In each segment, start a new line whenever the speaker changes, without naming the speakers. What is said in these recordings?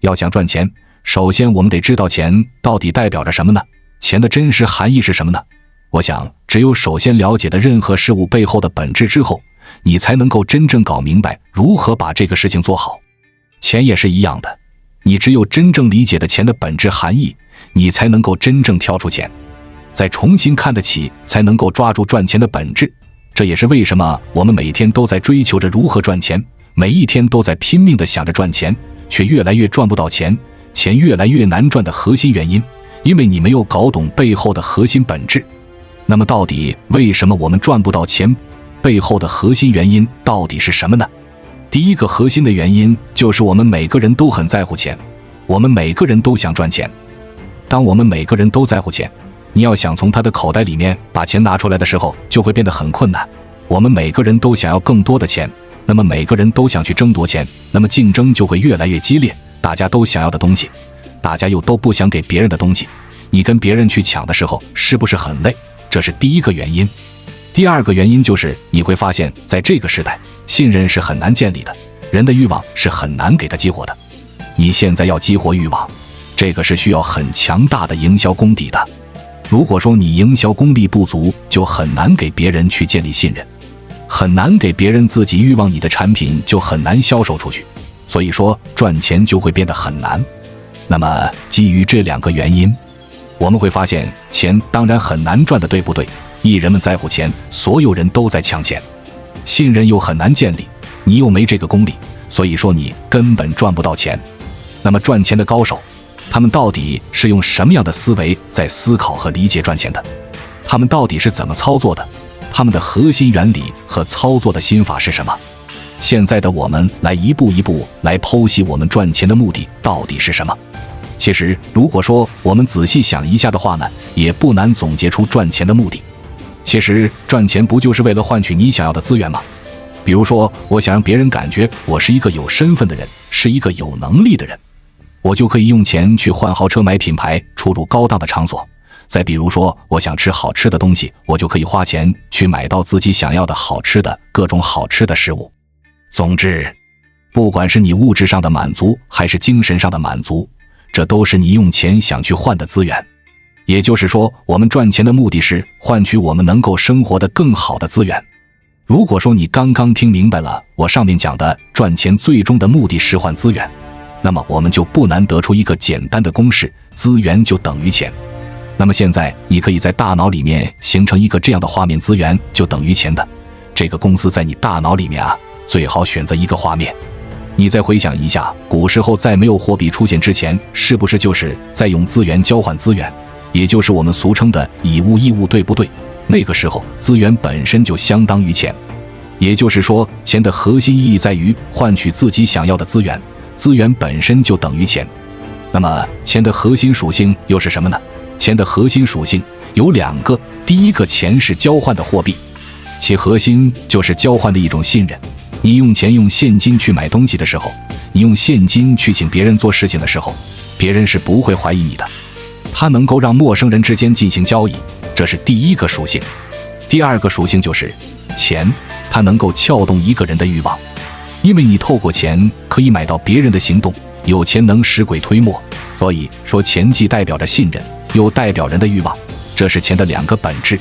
要想赚钱，首先我们得知道钱到底代表着什么呢？钱的真实含义是什么呢？我想，只有首先了解了任何事物背后的本质之后，你才能够真正搞明白如何把这个事情做好。钱也是一样的，你只有真正理解了钱的本质含义，你才能够真正跳出钱，再重新看得起，才能够抓住赚钱的本质。这也是为什么我们每天都在追求着如何赚钱，每一天都在拼命地想着赚钱，却越来越赚不到钱，钱越来越难赚的核心原因，因为你没有搞懂背后的核心本质。那么到底为什么我们赚不到钱？背后的核心原因到底是什么呢？第一个核心的原因就是我们每个人都很在乎钱，我们每个人都想赚钱。当我们每个人都在乎钱，你要想从他的口袋里面把钱拿出来的时候，就会变得很困难。我们每个人都想要更多的钱，那么每个人都想去争夺钱，那么竞争就会越来越激烈。大家都想要的东西，大家又都不想给别人的东西，你跟别人去抢的时候，是不是很累？这是第一个原因。第二个原因就是你会发现，在这个时代，信任是很难建立的，人的欲望是很难给它激活的。你现在要激活欲望，这个是需要很强大的营销功底的。如果说你营销功力不足，就很难给别人去建立信任，很难给别人自己欲望你的产品，就很难销售出去。所以说赚钱就会变得很难。那么基于这两个原因，我们会发现钱当然很难赚的，对不对？艺人们在乎钱，所有人都在抢钱，信任又很难建立，你又没这个功力，所以说你根本赚不到钱。那么赚钱的高手，他们到底是用什么样的思维在思考和理解赚钱的？他们到底是怎么操作的？他们的核心原理和操作的心法是什么？现在的我们来一步一步来剖析我们赚钱的目的到底是什么。其实如果说我们仔细想一下的话呢，也不难总结出赚钱的目的。其实赚钱不就是为了换取你想要的资源吗？比如说，我想让别人感觉我是一个有身份的人，是一个有能力的人，我就可以用钱去换豪车、买品牌、出入高档的场所。再比如说，我想吃好吃的东西，我就可以花钱去买到自己想要的好吃的各种好吃的食物。总之，不管是你物质上的满足还是精神上的满足，这都是你用钱想去换的资源。也就是说，我们赚钱的目的是换取我们能够生活的更好的资源。如果说你刚刚听明白了我上面讲的赚钱最终的目的是换资源，那么我们就不难得出一个简单的公式：资源就等于钱。那么现在你可以在大脑里面形成一个这样的画面：资源就等于钱的这个公司在你大脑里面啊，最好选择一个画面。你再回想一下，古时候在没有货币出现之前，是不是就是在用资源交换资源？也就是我们俗称的以物易物，对不对？那个时候资源本身就相当于钱，也就是说钱的核心意义在于换取自己想要的资源，资源本身就等于钱。那么钱的核心属性又是什么呢？钱的核心属性有两个，第一个，钱是交换的货币，其核心就是交换的一种信任。你用钱用现金去买东西的时候，你用现金去请别人做事情的时候，别人是不会怀疑你的，它能够让陌生人之间进行交易，这是第一个属性。第二个属性就是钱，它能够撬动一个人的欲望，因为你透过钱可以买到别人的行动，有钱能使鬼推磨，所以说钱既代表着信任，又代表人的欲望，这是钱的两个本质。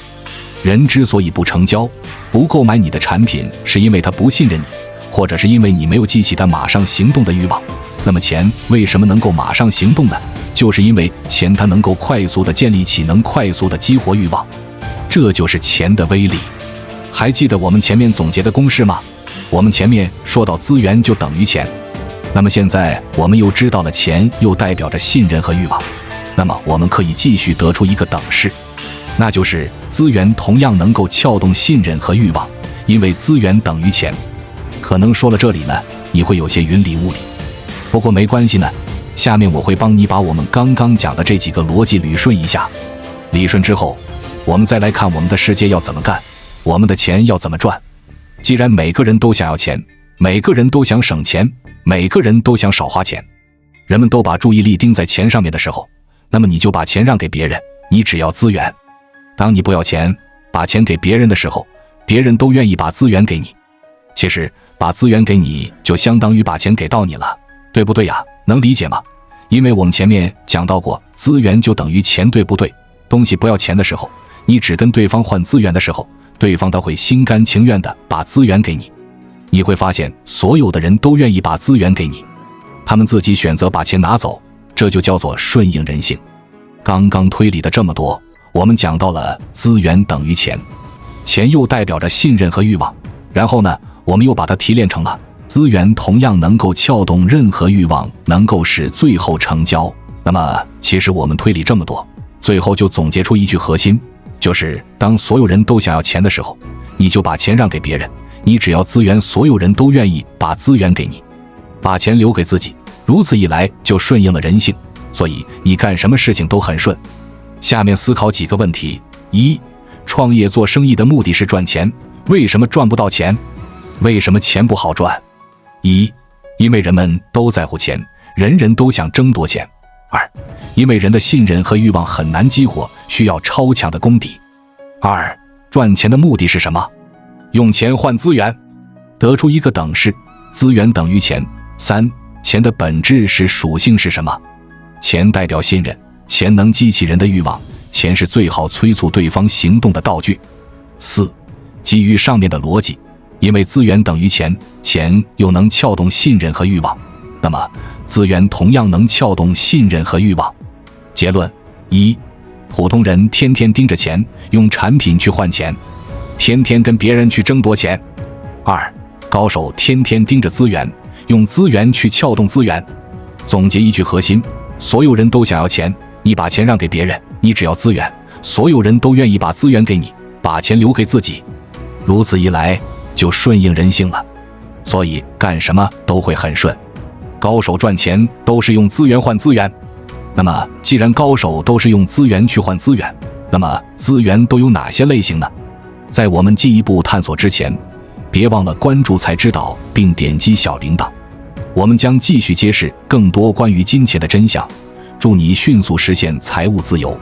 人之所以不成交、不购买你的产品，是因为他不信任你，或者是因为你没有激起他马上行动的欲望。那么钱为什么能够马上行动呢？就是因为钱它能够快速地建立起，能快速地激活欲望，这就是钱的威力。还记得我们前面总结的公式吗？我们前面说到资源就等于钱，那么现在我们又知道了钱又代表着信任和欲望，那么我们可以继续得出一个等式，那就是资源同样能够撬动信任和欲望，因为资源等于钱。可能说了这里呢，你会有些云里雾里，不过没关系呢，下面我会帮你把我们刚刚讲的这几个逻辑捋顺一下。理顺之后，我们再来看我们的世界要怎么干，我们的钱要怎么赚。既然每个人都想要钱，每个人都想省钱，每个人都想少花钱，人们都把注意力盯在钱上面的时候，那么你就把钱让给别人，你只要资源。当你不要钱，把钱给别人的时候，别人都愿意把资源给你。其实把资源给你就相当于把钱给到你了，对不对呀？能理解吗？因为我们前面讲到过，资源就等于钱，对不对？东西不要钱的时候，你只跟对方换资源的时候，对方他会心甘情愿地把资源给你。你会发现，所有的人都愿意把资源给你，他们自己选择把钱拿走，这就叫做顺应人性。刚刚推理的这么多，我们讲到了资源等于钱，钱又代表着信任和欲望，然后呢，我们又把它提炼成了资源同样能够撬动任何欲望，能够使最后成交。那么其实我们推理这么多，最后就总结出一句核心，就是当所有人都想要钱的时候，你就把钱让给别人，你只要资源，所有人都愿意把资源给你，把钱留给自己，如此一来就顺应了人性，所以你干什么事情都很顺。下面思考几个问题：一、创业做生意的目的是赚钱，为什么赚不到钱？为什么钱不好赚？一、因为人们都在乎钱，人人都想争夺钱。二、因为人的信任和欲望很难激活，需要超强的功底。二、赚钱的目的是什么？用钱换资源，得出一个等式，资源等于钱。三、钱的本质是属性是什么？钱代表信任，钱能激起人的欲望，钱是最好催促对方行动的道具。四、基于上面的逻辑，因为资源等于钱，钱又能撬动信任和欲望，那么资源同样能撬动信任和欲望。结论：一、普通人天天盯着钱，用产品去换钱，天天跟别人去争夺钱。二、高手天天盯着资源，用资源去撬动资源。总结一句核心：所有人都想要钱，你把钱让给别人，你只要资源，所有人都愿意把资源给你，把钱留给自己，如此一来就顺应人性了，所以干什么都会很顺。高手赚钱都是用资源换资源，那么既然高手都是用资源去换资源，那么资源都有哪些类型呢？在我们进一步探索之前，别忘了关注才知道并点击小铃铛，我们将继续揭示更多关于金钱的真相，助你迅速实现财务自由。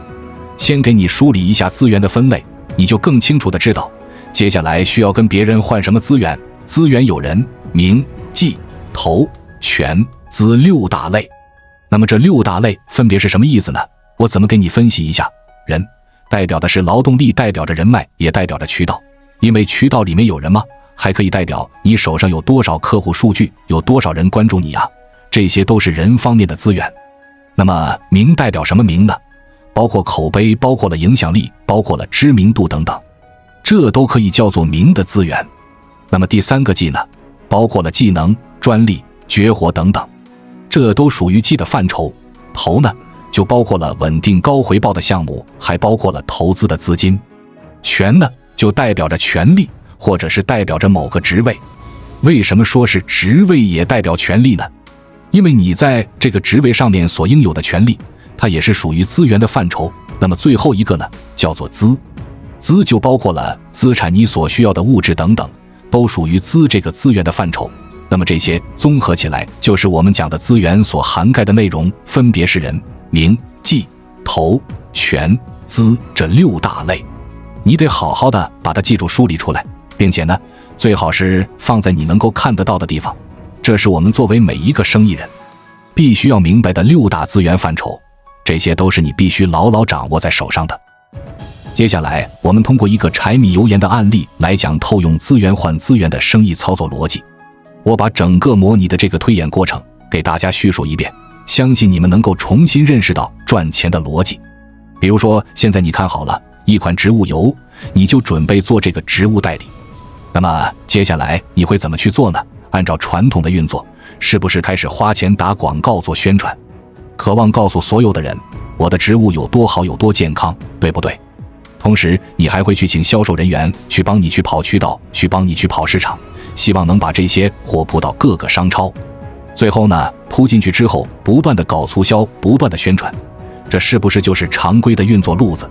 先给你梳理一下资源的分类，你就更清楚地知道接下来需要跟别人换什么资源。资源有人、名、技、投、权、资六大类。那么这六大类分别是什么意思呢？我怎么给你分析一下？人代表的是劳动力，代表着人脉，也代表着渠道，因为渠道里面有人吗？还可以代表你手上有多少客户数据，有多少人关注你啊，这些都是人方面的资源。那么名代表什么名呢？包括口碑，包括了影响力，包括了知名度等等，这都可以叫做名的资源。那么第三个技呢？包括了技能、专利、绝活等等，这都属于技的范畴。投呢，就包括了稳定高回报的项目，还包括了投资的资金。权呢，就代表着权力，或者是代表着某个职位。为什么说是职位也代表权力呢？因为你在这个职位上面所应有的权利，它也是属于资源的范畴。那么最后一个呢，叫做资。资就包括了资产，你所需要的物质等等，都属于资这个资源的范畴。那么这些综合起来，就是我们讲的资源所涵盖的内容，分别是人、名、技、投、权、资这六大类。你得好好的把它记住梳理出来，并且呢，最好是放在你能够看得到的地方。这是我们作为每一个生意人必须要明白的六大资源范畴，这些都是你必须牢牢掌握在手上的。接下来我们通过一个柴米油盐的案例来讲透用资源换资源的生意操作逻辑。我把整个模拟的这个推演过程给大家叙述一遍，相信你们能够重新认识到赚钱的逻辑。比如说现在你看好了一款植物油，你就准备做这个植物代理。那么接下来你会怎么去做呢？按照传统的运作，是不是开始花钱打广告做宣传，渴望告诉所有的人我的植物有多好有多健康，对不对？同时你还会去请销售人员去帮你去跑渠道，去帮你去跑市场，希望能把这些货铺到各个商超。最后呢，铺进去之后不断的搞促销，不断的宣传，这是不是就是常规的运作路子？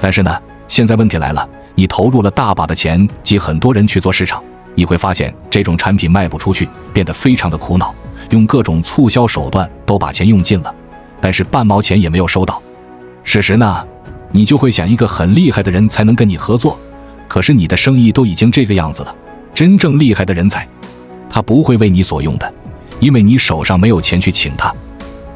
但是呢，现在问题来了，你投入了大把的钱及很多人去做市场，你会发现这种产品卖不出去，变得非常的苦恼，用各种促销手段都把钱用尽了，但是半毛钱也没有收到。事实呢，你就会想一个很厉害的人才能跟你合作，可是你的生意都已经这个样子了，真正厉害的人才他不会为你所用的，因为你手上没有钱去请他。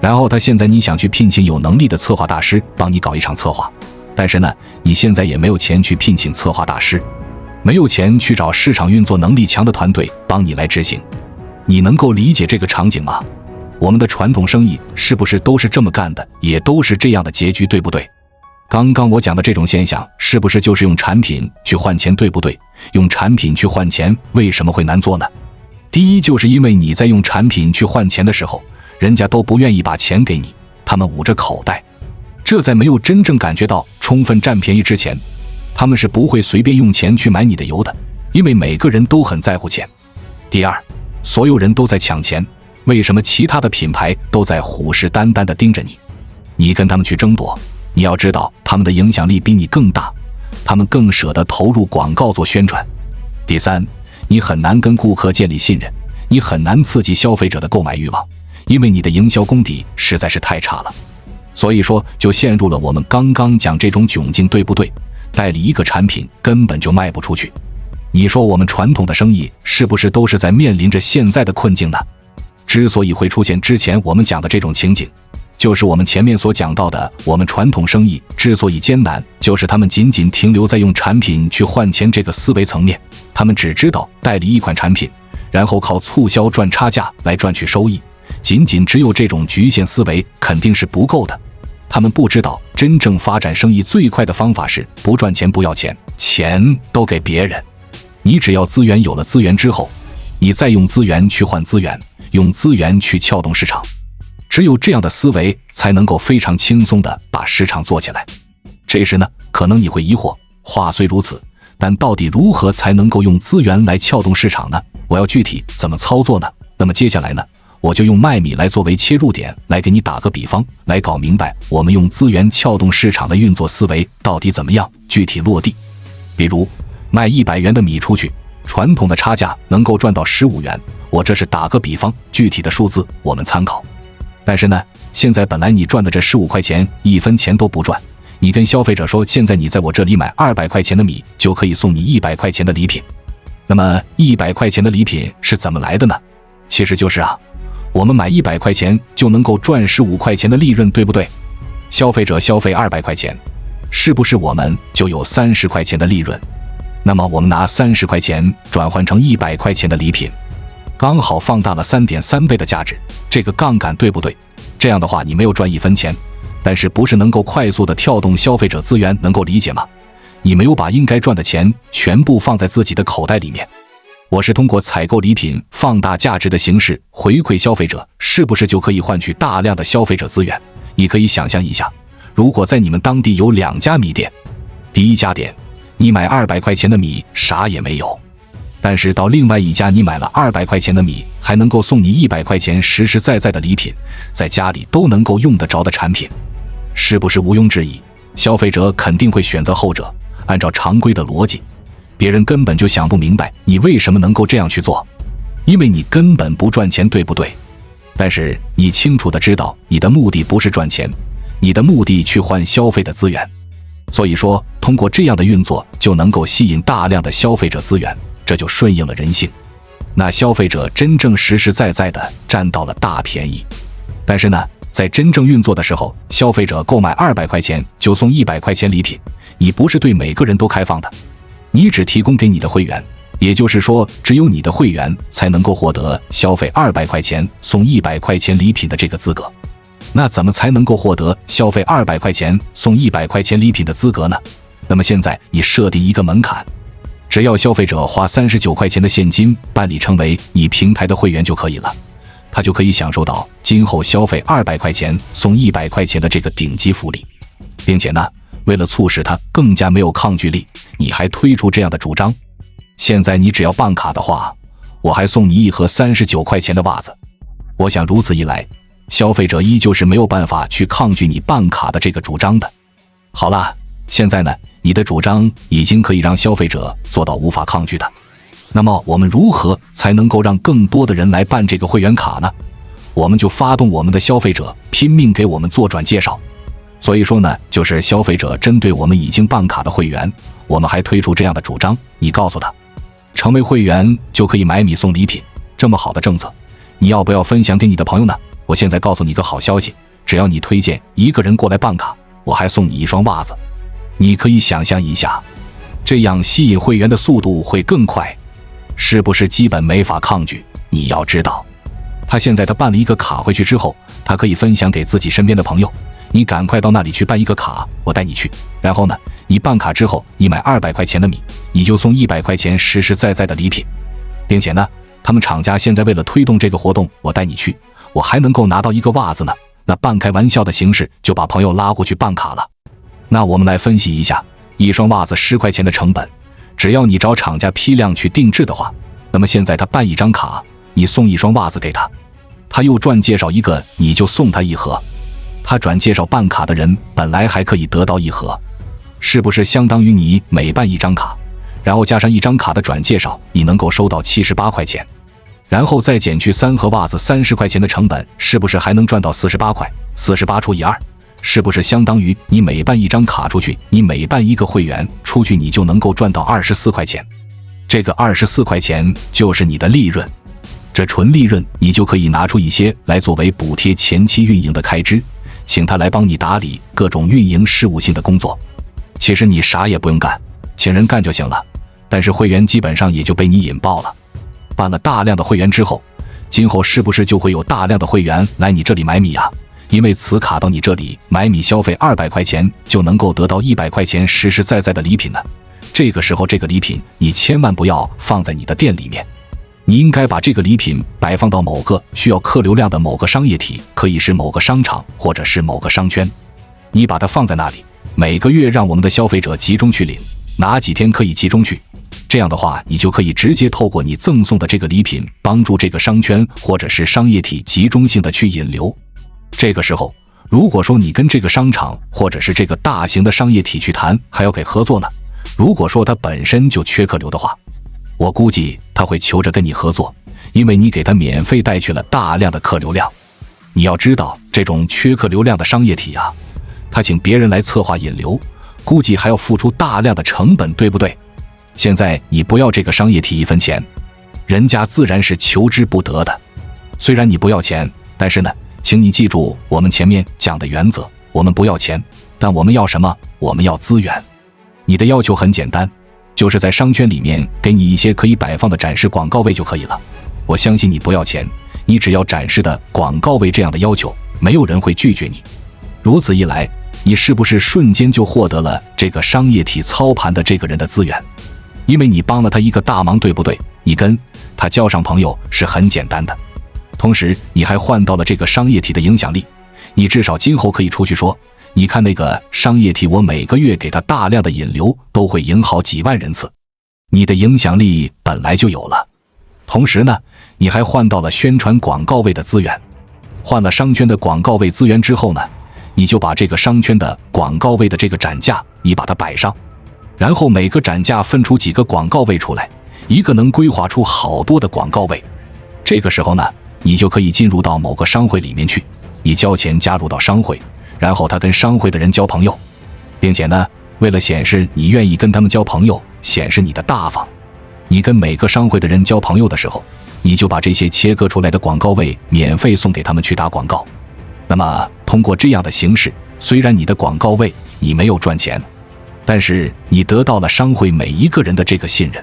然后现在你想去聘请有能力的策划大师帮你搞一场策划，但是呢，你现在也没有钱去聘请策划大师，没有钱去找市场运作能力强的团队帮你来执行。你能够理解这个场景吗？我们的传统生意是不是都是这么干的，也都是这样的结局，对不对？刚刚我讲的这种现象，是不是就是用产品去换钱，对不对？用产品去换钱为什么会难做呢？第一，就是因为你在用产品去换钱的时候，人家都不愿意把钱给你，他们捂着口袋，这在没有真正感觉到充分占便宜之前，他们是不会随便用钱去买你的油的，因为每个人都很在乎钱。第二，所有人都在抢钱，为什么其他的品牌都在虎视眈眈地盯着你？你跟他们去争夺，你要知道他们的影响力比你更大，他们更舍得投入广告做宣传。第三，你很难跟顾客建立信任，你很难刺激消费者的购买欲望，因为你的营销功底实在是太差了。所以说就陷入了我们刚刚讲这种窘境，对不对？代理一个产品根本就卖不出去。你说我们传统的生意是不是都是在面临着现在的困境呢？之所以会出现之前我们讲的这种情景，就是我们前面所讲到的，我们传统生意之所以艰难，就是他们仅仅停留在用产品去换钱这个思维层面，他们只知道代理一款产品，然后靠促销赚差价来赚取收益，仅只有这种局限思维肯定是不够的。他们不知道真正发展生意最快的方法是不赚钱不要钱，钱都给别人。你只要资源有了资源之后，你再用资源去换资源，用资源去撬动市场，只有这样的思维才能够非常轻松地把市场做起来。这时呢，可能你会疑惑，话虽如此，但到底如何才能够用资源来撬动市场呢？我要具体怎么操作呢？那么接下来呢，我就用卖米来作为切入点，来给你打个比方，来搞明白我们用资源撬动市场的运作思维到底怎么样具体落地。比如卖100元的米出去，传统的差价能够赚到15元，我这是打个比方，具体的数字我们参考。但是呢，现在本来你赚的这15块钱1分钱都不赚，你跟消费者说现在你在我这里买200块钱的米就可以送你100块钱的礼品。那么100块钱的礼品是怎么来的呢？其实就是我们买100块钱就能够赚15块钱的利润，对不对？消费者消费200块钱，是不是我们就有30块钱的利润？那么我们拿30块钱转换成100块钱的礼品，刚好放大了3.3倍的价值，这个杠杆对不对？这样的话你没有赚1分钱，但是不是能够快速的跳动消费者资源，能够理解吗？你没有把应该赚的钱全部放在自己的口袋里面，我是通过采购礼品放大价值的形式回馈消费者，是不是就可以换取大量的消费者资源？你可以想象一下，如果在你们当地有2家米店，第一家店你买200块钱的米啥也没有，但是到另外一家你买了200块钱的米，还能够送你100块钱实实在在的礼品，在家里都能够用得着的产品，是不是毋庸置疑？消费者肯定会选择后者。按照常规的逻辑，别人根本就想不明白你为什么能够这样去做，因为你根本不赚钱，对不对？但是你清楚地知道你的目的不是赚钱，你的目的去换消费的资源，所以说通过这样的运作就能够吸引大量的消费者资源，这就顺应了人性，那消费者真正实实在在地占到了大便宜。但是呢，在真正运作的时候，消费者购买200块钱就送100块钱礼品，你不是对每个人都开放的，你只提供给你的会员，也就是说只有你的会员才能够获得消费200块钱送100块钱礼品的这个资格。那怎么才能够获得消费200块钱送100块钱礼品的资格呢？那么现在你设定一个门槛，只要消费者花39块钱的现金办理成为你平台的会员就可以了，他就可以享受到今后消费200块钱送100块钱的这个顶级福利。并且呢，为了促使他更加没有抗拒力，你还推出这样的主张，现在你只要办卡的话，我还送你1盒39块钱的袜子。我想如此一来，消费者依旧是没有办法去抗拒你办卡的这个主张的。好了，现在呢，你的主张已经可以让消费者做到无法抗拒的。那么我们如何才能够让更多的人来办这个会员卡呢？我们就发动我们的消费者拼命给我们做转介绍。所以说呢，就是消费者针对我们已经办卡的会员，我们还推出这样的主张，你告诉他，成为会员就可以买米送礼品，这么好的政策，你要不要分享给你的朋友呢？我现在告诉你个好消息，只要你推荐一个人过来办卡，我还送你一双袜子。你可以想象一下，这样吸引会员的速度会更快，是不是基本没法抗拒？你要知道，他办了一个卡回去之后，他可以分享给自己身边的朋友。你赶快到那里去办一个卡，我带你去。然后呢，你办卡之后，你买200块钱的米，你就送100块钱实实在在的礼品。并且呢，他们厂家现在为了推动这个活动，我带你去，我还能够拿到一个袜子呢。那半开玩笑的形式就把朋友拉过去办卡了。那我们来分析一下，一双袜子10块钱的成本，只要你找厂家批量去定制的话，那么现在他办一张卡，你送一双袜子给他，他又转介绍一个，你就送他1盒。他转介绍办卡的人本来还可以得到1盒，是不是相当于你每办一张卡，然后加上1张卡的转介绍，你能够收到78块钱，然后再减去3盒袜子30块钱的成本，是不是还能赚到48块？48除以2，是不是相当于你每办一张卡出去，你每办一个会员出去，你就能够赚到24块钱？这个24块钱就是你的利润，这纯利润你就可以拿出一些来作为补贴前期运营的开支，请他来帮你打理各种运营事务性的工作。其实你啥也不用干，请人干就行了，但是会员基本上也就被你引爆了。办了大量的会员之后，今后是不是就会有大量的会员来你这里买米啊？因为此卡到你这里买米消费200块钱，就能够得到100块钱实实在在的礼品呢。这个时候这个礼品你千万不要放在你的店里面，你应该把这个礼品摆放到某个需要客流量的某个商业体，可以是某个商场或者是某个商圈，你把它放在那里，每个月让我们的消费者集中去领，哪几天可以集中去，这样的话你就可以直接透过你赠送的这个礼品，帮助这个商圈或者是商业体集中性的去引流。这个时候如果说你跟这个商场或者是这个大型的商业体去谈，还要给合作呢，如果说他本身就缺客流的话，我估计他会求着跟你合作，因为你给他免费带去了大量的客流量。你要知道，这种缺客流量的商业体啊，他请别人来策划引流，估计还要付出大量的成本，对不对？现在你不要这个商业体1分钱，人家自然是求之不得的。虽然你不要钱，但是呢，请你记住我们前面讲的原则，我们不要钱，但我们要什么？我们要资源。你的要求很简单，就是在商圈里面给你一些可以摆放的展示广告位就可以了。我相信你不要钱，你只要展示的广告位这样的要求，没有人会拒绝你。如此一来，你是不是瞬间就获得了这个商业体操盘的这个人的资源？因为你帮了他一个大忙，对不对？你跟他交上朋友是很简单的，同时你还换到了这个商业体的影响力。你至少今后可以出去说，你看那个商业体，我每个月给他大量的引流，都会引好几万人次。你的影响力本来就有了，同时呢，你还换到了宣传广告位的资源。换了商圈的广告位资源之后呢，你就把这个商圈的广告位的这个展架，你把它摆上，然后每个展架分出几个广告位出来，一个能规划出好多的广告位。这个时候呢，你就可以进入到某个商会里面去，你交钱加入到商会，然后他跟商会的人交朋友，并且呢，为了显示你愿意跟他们交朋友，显示你的大方，你跟每个商会的人交朋友的时候，你就把这些切割出来的广告位免费送给他们去打广告。那么通过这样的形式，虽然你的广告位你没有赚钱，但是你得到了商会每一个人的这个信任，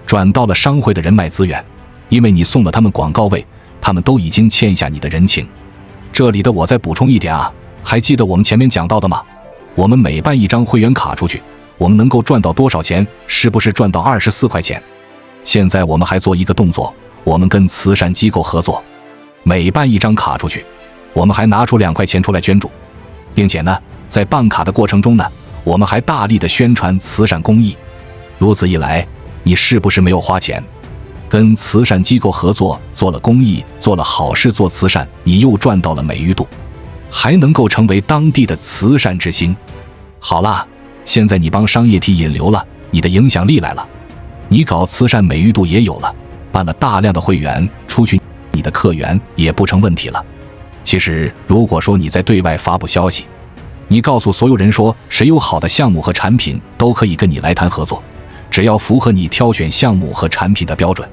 转到了商会的人脉资源，因为你送了他们广告位，他们都已经欠下你的人情。这里的我再补充一点啊，还记得我们前面讲到的吗？我们每办一张会员卡出去，我们能够赚到多少钱？是不是赚到24块钱？现在我们还做一个动作，我们跟慈善机构合作，每办一张卡出去，我们还拿出2块钱出来捐助，并且呢，在办卡的过程中呢，我们还大力的宣传慈善公益。如此一来，你是不是没有花钱？跟慈善机构合作，做了公益，做了好事，做慈善，你又赚到了美誉度，还能够成为当地的慈善之星。好啦，现在你帮商业体引流了，你的影响力来了，你搞慈善美誉度也有了，办了大量的会员出去，你的客源也不成问题了。其实如果说你在对外发布消息，你告诉所有人说谁有好的项目和产品都可以跟你来谈合作，只要符合你挑选项目和产品的标准，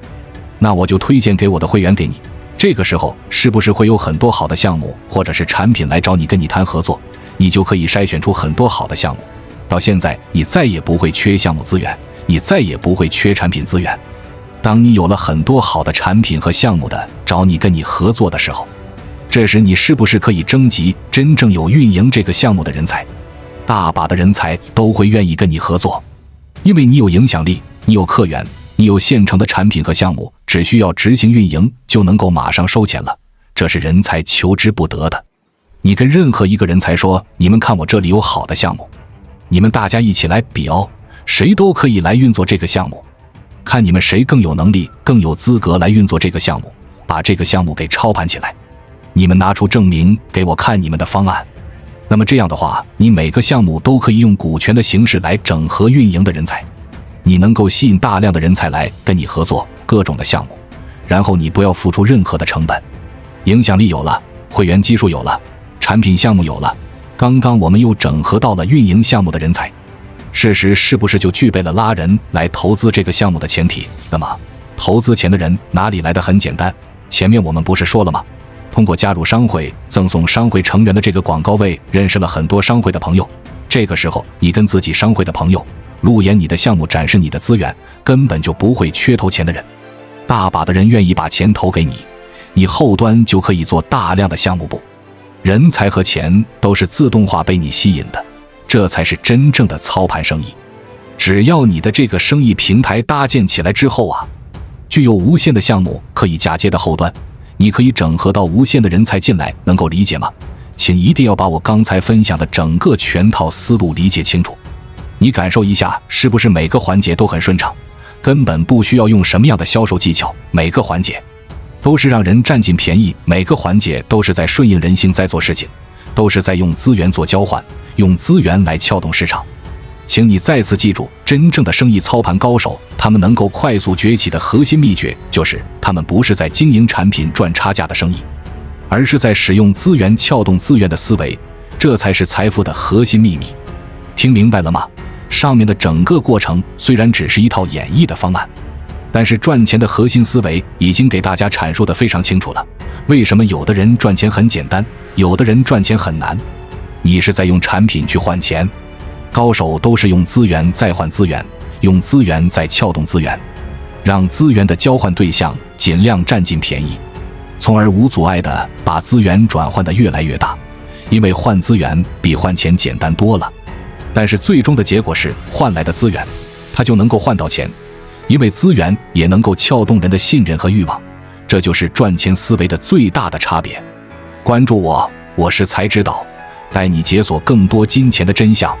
那我就推荐给我的会员给你，这个时候是不是会有很多好的项目或者是产品来找你跟你谈合作，你就可以筛选出很多好的项目。到现在你再也不会缺项目资源，你再也不会缺产品资源。当你有了很多好的产品和项目的找你跟你合作的时候，这时你是不是可以征集真正有运营这个项目的人才？大把的人才都会愿意跟你合作，因为你有影响力，你有客源，你有现成的产品和项目，只需要执行运营就能够马上收钱了，这是人才求之不得的。你跟任何一个人才说，你们看我这里有好的项目，你们大家一起来比哦，谁都可以来运作这个项目，看你们谁更有能力更有资格来运作这个项目，把这个项目给操盘起来，你们拿出证明给我看你们的方案。那么这样的话，你每个项目都可以用股权的形式来整合运营的人才，你能够吸引大量的人才来跟你合作各种的项目，然后你不要付出任何的成本，影响力有了，会员基数有了，产品项目有了，刚刚我们又整合到了运营项目的人才，事实是不是就具备了拉人来投资这个项目的前提？那么投资钱的人哪里来的？很简单，前面我们不是说了吗？通过加入商会赠送商会成员的这个广告位认识了很多商会的朋友，这个时候你跟自己商会的朋友路演你的项目，展示你的资源，根本就不会缺投钱的人，大把的人愿意把钱投给你，你后端就可以做大量的项目部，人才和钱都是自动化被你吸引的，这才是真正的操盘生意。只要你的这个生意平台搭建起来之后啊，具有无限的项目可以嫁接的后端，你可以整合到无限的人才进来，能够理解吗？请一定要把我刚才分享的整个全套思路理解清楚。你感受一下，是不是每个环节都很顺畅，根本不需要用什么样的销售技巧，每个环节都是让人占尽便宜，每个环节都是在顺应人性在做事情，都是在用资源做交换，用资源来撬动市场。请你再次记住，真正的生意操盘高手，他们能够快速崛起的核心秘诀，就是他们不是在经营产品赚差价的生意，而是在使用资源撬动资源的思维，这才是财富的核心秘密。听明白了吗？上面的整个过程虽然只是一套演绎的方案，但是赚钱的核心思维已经给大家阐述得非常清楚了。为什么有的人赚钱很简单，有的人赚钱很难？你是在用产品去换钱，高手都是用资源再换资源，用资源再撬动资源，让资源的交换对象尽量占尽便宜，从而无阻碍地把资源转换得越来越大。因为换资源比换钱简单多了，但是最终的结果是换来的资源它就能够换到钱，因为资源也能够撬动人的信任和欲望，这就是赚钱思维的最大的差别。关注我，我是才知道，带你解锁更多金钱的真相。